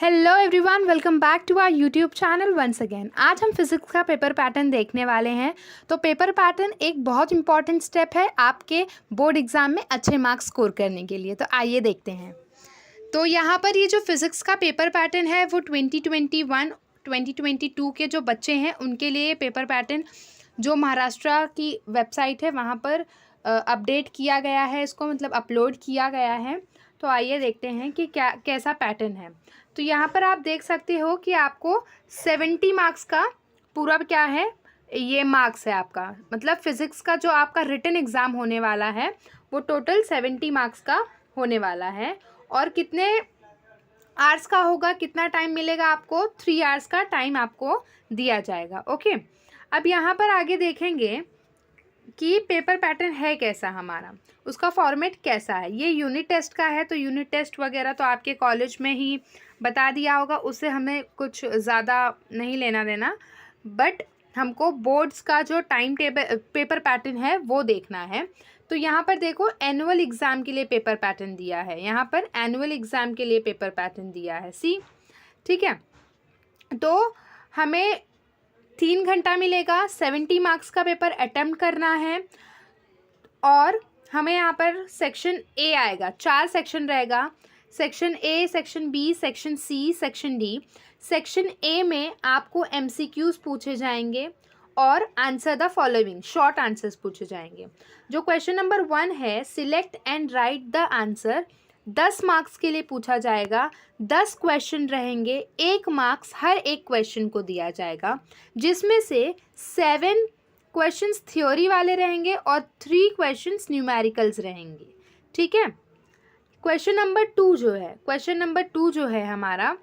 Hello everyone, welcome back to our YouTube channel once again. आज हम physics का paper pattern देखने वाले हैं। तो पेपर पैटर्न एक बहुत इंपॉर्टेंट स्टेप है आपके बोर्ड एग्ज़ाम में अच्छे मार्क्स स्कोर करने के लिए। तो आइए देखते हैं। तो यहाँ पर ये जो फिज़िक्स का पेपर पैटर्न है वो 2021 2022 के जो बच्चे हैं उनके लिए पेपर पैटर्न जो महाराष्ट्र की वेबसाइट है वहाँ पर अपडेट किया गया है, इसको मतलब अपलोड किया गया है। तो आइए देखते हैं कि क्या कैसा पैटर्न है। तो यहाँ पर आप देख सकते हो कि आपको 70 मार्क्स का पूरा क्या है, ये मार्क्स है आपका, मतलब फिज़िक्स का जो आपका रिटन एग्ज़ाम होने वाला है वो टोटल 70 मार्क्स का होने वाला है। और कितने आवर्स का होगा, कितना टाइम मिलेगा आपको, 3 आवर्स का टाइम आपको दिया जाएगा। ओके, अब यहाँ पर आगे देखेंगे कि पेपर पैटर्न है कैसा हमारा, उसका फॉर्मेट कैसा है। ये यूनिट टेस्ट का है, तो यूनिट टेस्ट वगैरह तो आपके कॉलेज में ही बता दिया होगा, उससे हमें कुछ ज़्यादा नहीं लेना देना, बट हमको बोर्ड्स का जो टाइम टेबल पेपर पैटर्न है वो देखना है। तो यहाँ पर देखो एनुअल एग्ज़ाम के लिए पेपर पैटर्न दिया है, यहाँ पर एनुअल एग्ज़ाम के लिए पेपर पैटर्न दिया है सी, ठीक है। तो हमें 3 घंटा मिलेगा, 70 मार्क्स का पेपर अटेम्प्ट करना है। और हमें यहाँ पर सेक्शन ए आएगा, 4 सेक्शन रहेगा, section A, section B, section C, section D. Section A में आपको एमसीक्यूज़ पूछे जाएंगे और answer the following, short answers पूछे जाएंगे। जो क्वेश्चन नंबर 1 है, select and write the answer, 10 marks के लिए पूछा जाएगा। 10 क्वेश्चन रहेंगे, 1 मार्क्स हर एक क्वेश्चन को दिया जाएगा, जिसमें से 7 क्वेश्चंस थ्योरी वाले रहेंगे और 3 क्वेश्चंस न्यूमेरिकल्स रहेंगे, ठीक है। क्वेश्चन नंबर 2 जो है हमारा,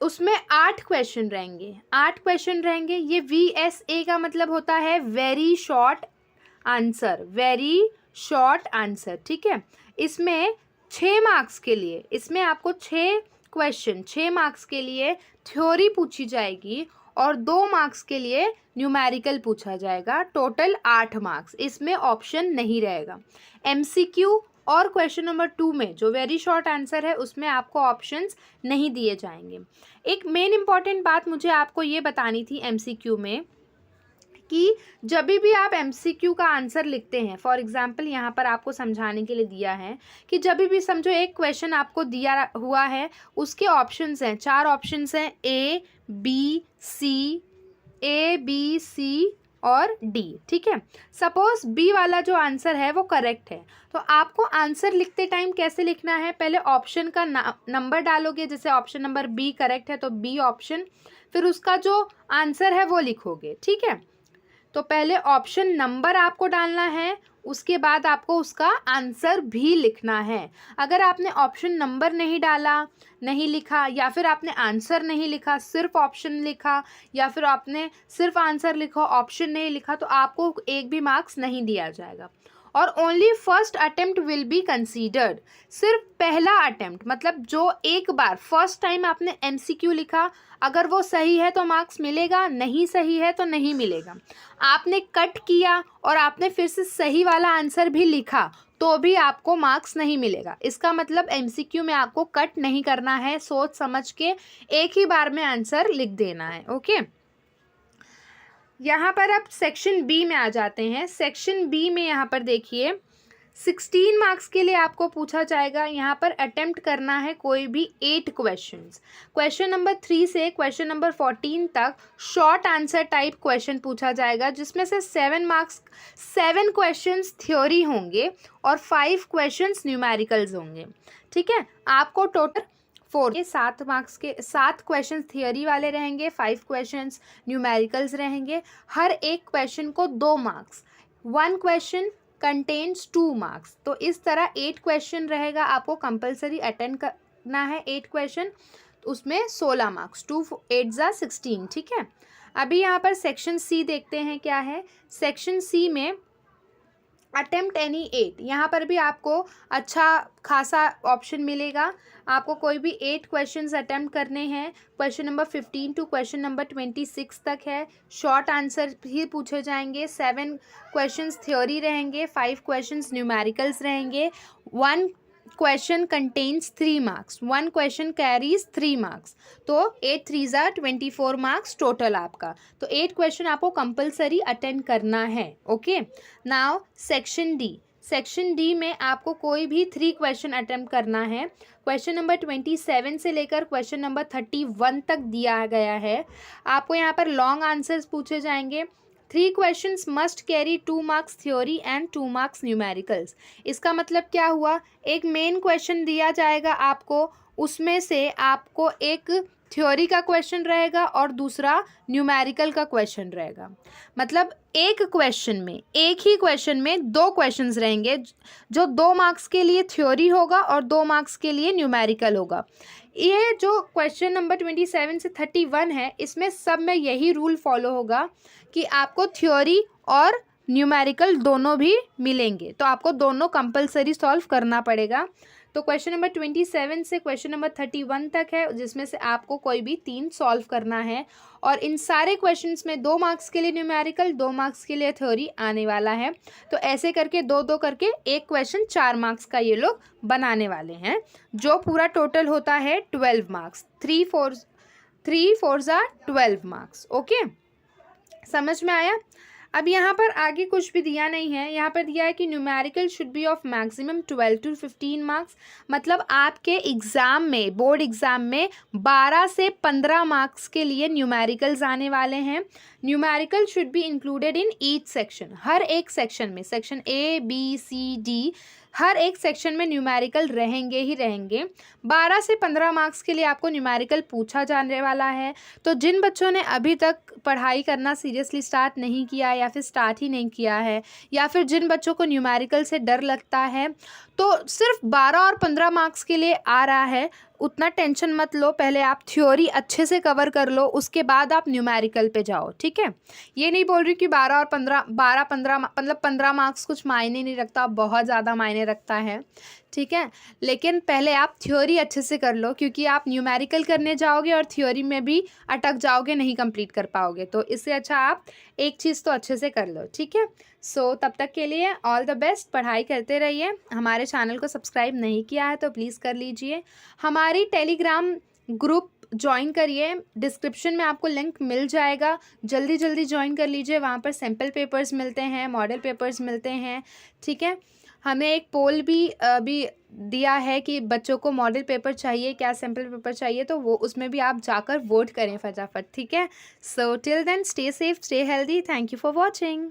उसमें 8 क्वेश्चन रहेंगे, 8 क्वेश्चन रहेंगे। ये VSA का मतलब होता है वेरी शॉर्ट आंसर, ठीक है। इसमें 6 मार्क्स के लिए, इसमें आपको 6 मार्क्स के लिए थ्योरी पूछी जाएगी और 2 मार्क्स के लिए न्यूमेरिकल पूछा जाएगा, टोटल 8 मार्क्स। इसमें ऑप्शन नहीं रहेगा। MCQ और क्वेश्चन नंबर 2 में जो वेरी शॉर्ट आंसर है उसमें आपको ऑप्शंस नहीं दिए जाएंगे। एक मेन इंपॉर्टेंट बात मुझे आपको ये बतानी थी MCQ में, कि जब भी आप MCQ का आंसर लिखते हैं, फॉर एग्जांपल यहाँ पर आपको समझाने के लिए दिया है कि जब भी समझो एक क्वेश्चन आपको दिया हुआ है, उसके ऑप्शंस हैं, 4 ऑप्शंस हैं, A B C और D, ठीक है। सपोज B वाला जो आंसर है वो करेक्ट है, तो आपको आंसर लिखते टाइम कैसे लिखना है, पहले ऑप्शन का नंबर डालोगे, जैसे ऑप्शन नंबर B करेक्ट है तो B ऑप्शन, फिर उसका जो आंसर है वो लिखोगे, ठीक है। तो पहले ऑप्शन नंबर आपको डालना है, उसके बाद आपको उसका आंसर भी लिखना है। अगर आपने ऑप्शन नंबर नहीं डाला, नहीं लिखा, या फिर आपने आंसर नहीं लिखा, सिर्फ ऑप्शन लिखा, या फिर आपने सिर्फ आंसर लिखा, ऑप्शन नहीं लिखा, तो आपको एक भी मार्क्स नहीं दिया जाएगा। और only first attempt will be considered, सिर्फ पहला अटेम्प्ट, मतलब जो एक बार फर्स्ट टाइम आपने MCQ लिखा, अगर वो सही है तो मार्क्स मिलेगा, नहीं सही है तो नहीं मिलेगा। आपने कट किया और आपने फिर से सही वाला आंसर भी लिखा तो भी आपको मार्क्स नहीं मिलेगा। इसका मतलब MCQ में आपको कट नहीं करना है, सोच समझ के एक ही बार में आंसर लिख देना है, ओके। यहाँ पर अब सेक्शन बी में आ जाते हैं। सेक्शन बी में यहाँ पर देखिए 16 मार्क्स के लिए आपको पूछा जाएगा, यहाँ पर अटेम्प्ट करना है कोई भी 8 क्वेश्चंस। क्वेश्चन नंबर 3 से क्वेश्चन नंबर 14 तक शॉर्ट आंसर टाइप क्वेश्चन पूछा जाएगा, जिसमें से 7 क्वेश्चंस थ्योरी होंगे और 5 क्वेश्चंस न्यूमेरिकल्स होंगे, ठीक है। आपको टोटल 7 मार्क्स के 7 क्वेश्चन थियरी वाले रहेंगे, 5 क्वेश्चंस न्यूमेरिकल्स रहेंगे। हर एक क्वेश्चन को 2 मार्क्स, 1 क्वेश्चन कंटेन्स 2 मार्क्स। तो इस तरह 8 क्वेश्चन रहेगा, आपको कंपलसरी अटेंड करना है 8 क्वेश्चन, उसमें 16 मार्क्स, 2 8 जा 16, ठीक है। अभी यहाँ पर सेक्शन सी देखते हैं क्या है। सेक्शन सी में अटेम्प्ट एनी 8, यहाँ पर भी आपको अच्छा खासा ऑप्शन मिलेगा। आपको कोई भी 8 क्वेश्चंस अटेम्प्ट करने हैं, question number 15 to question number 26 तक है। शॉर्ट आंसर भी पूछे जाएंगे, 7 क्वेश्चंस थ्योरी रहेंगे, 5 क्वेश्चंस न्यूमेरिकल्स रहेंगे, 1 question contains 3 marks, 1 question carries 3 marks, तो 8 3 ज़ा 24 मार्क्स टोटल आपका। तो 8 क्वेश्चन आपको कंपलसरी अटेंड करना है। Okay, now section D. Section D में आपको कोई भी 3 क्वेश्चन अटेम्प्ट करना है। क्वेश्चन नंबर 27 से लेकर क्वेश्चन नंबर 31 तक दिया गया है। आपको यहाँ पर लॉन्ग आंसर्स पूछे जाएंगे। 3 questions must carry 2 marks theory and 2 marks numericals. इसका मतलब क्या हुआ, एक मेन क्वेश्चन दिया जाएगा आपको, उसमें से आपको एक थ्योरी का क्वेश्चन रहेगा और दूसरा न्यूमेरिकल का क्वेश्चन रहेगा। मतलब एक क्वेश्चन में, एक ही क्वेश्चन में 2 क्वेश्चंस रहेंगे, जो 2 मार्क्स के लिए थ्योरी होगा और 2 मार्क्स के लिए न्यूमेरिकल होगा। ये जो क्वेश्चन नंबर 27 से 31 है, इसमें सब में यही रूल फॉलो होगा कि आपको थ्योरी और न्यूमेरिकल दोनों भी मिलेंगे, तो आपको दोनों कंपलसरी सॉल्व करना पड़ेगा। तो क्वेश्चन नंबर 27 से क्वेश्चन नंबर 31 तक है, जिसमें से आपको कोई भी 3 सॉल्व करना है, और इन सारे क्वेश्चंस में 2 मार्क्स के लिए न्यूमेरिकल, 2 मार्क्स के लिए थ्योरी आने वाला है। तो ऐसे करके 2-2 करके एक क्वेश्चन 4 मार्क्स का ये लोग बनाने वाले हैं, जो पूरा टोटल होता है 12 मार्क्स। 3 4 ज़ा 12 मार्क्स। ओके, समझ में आया। अब यहाँ पर आगे कुछ भी दिया नहीं है, यहाँ पर दिया है कि numerical should B of maximum 12 to 15 marks. मतलब आपके एग्ज़ाम में, बोर्ड एग्ज़ाम में 12 से 15 मार्क्स के लिए न्यूमेरिकल्स आने वाले हैं। Numerical should be included in each section. हर एक सेक्शन में, section A B C D, हर एक सेक्शन में न्यूमेरिकल रहेंगे ही रहेंगे। 12 से 15 मार्क्स के लिए आपको न्यूमेरिकल पूछा जाने वाला है। तो जिन बच्चों ने अभी तक पढ़ाई करना सीरियसली स्टार्ट नहीं किया, या फिर स्टार्ट ही नहीं किया है, या फिर जिन बच्चों को न्यूमेरिकल से डर लगता है, तो सिर्फ 12 और 15 मार्क्स के लिए आ रहा है, उतना टेंशन मत लो। पहले आप थ्योरी अच्छे से कवर कर लो, उसके बाद आप न्यूमेरिकल पे जाओ, ठीक है। ये नहीं बोल रही कि 12 और 15 मतलब 15 मार्क्स कुछ मायने नहीं रखता, बहुत ज़्यादा मायने रखता है, ठीक है। लेकिन पहले आप थ्योरी अच्छे से कर लो, क्योंकि आप न्यूमेरिकल करने जाओगे और थ्योरी में भी अटक जाओगे, नहीं कंप्लीट कर पाओगे। तो इससे अच्छा आप एक चीज़ तो अच्छे से कर लो, ठीक है। सो तब तक के लिए ऑल द बेस्ट, पढ़ाई करते रहिए। हमारे चैनल को सब्सक्राइब नहीं किया है तो प्लीज़ कर लीजिए। हमारी टेलीग्राम ग्रुप ज्वाइन करिए, डिस्क्रिप्शन में आपको लिंक मिल जाएगा, जल्दी जल्दी ज्वाइन कर लीजिए। वहाँ पर सैम्पल पेपर्स मिलते हैं, मॉडल पेपर्स मिलते हैं, ठीक है। हमें एक पोल भी अभी दिया है कि बच्चों को मॉडल पेपर चाहिए क्या सैम्पल पेपर चाहिए, तो वो उसमें भी आप जाकर वोट करें फटाफट, ठीक है। So till then stay safe, stay healthy, thank you for watching.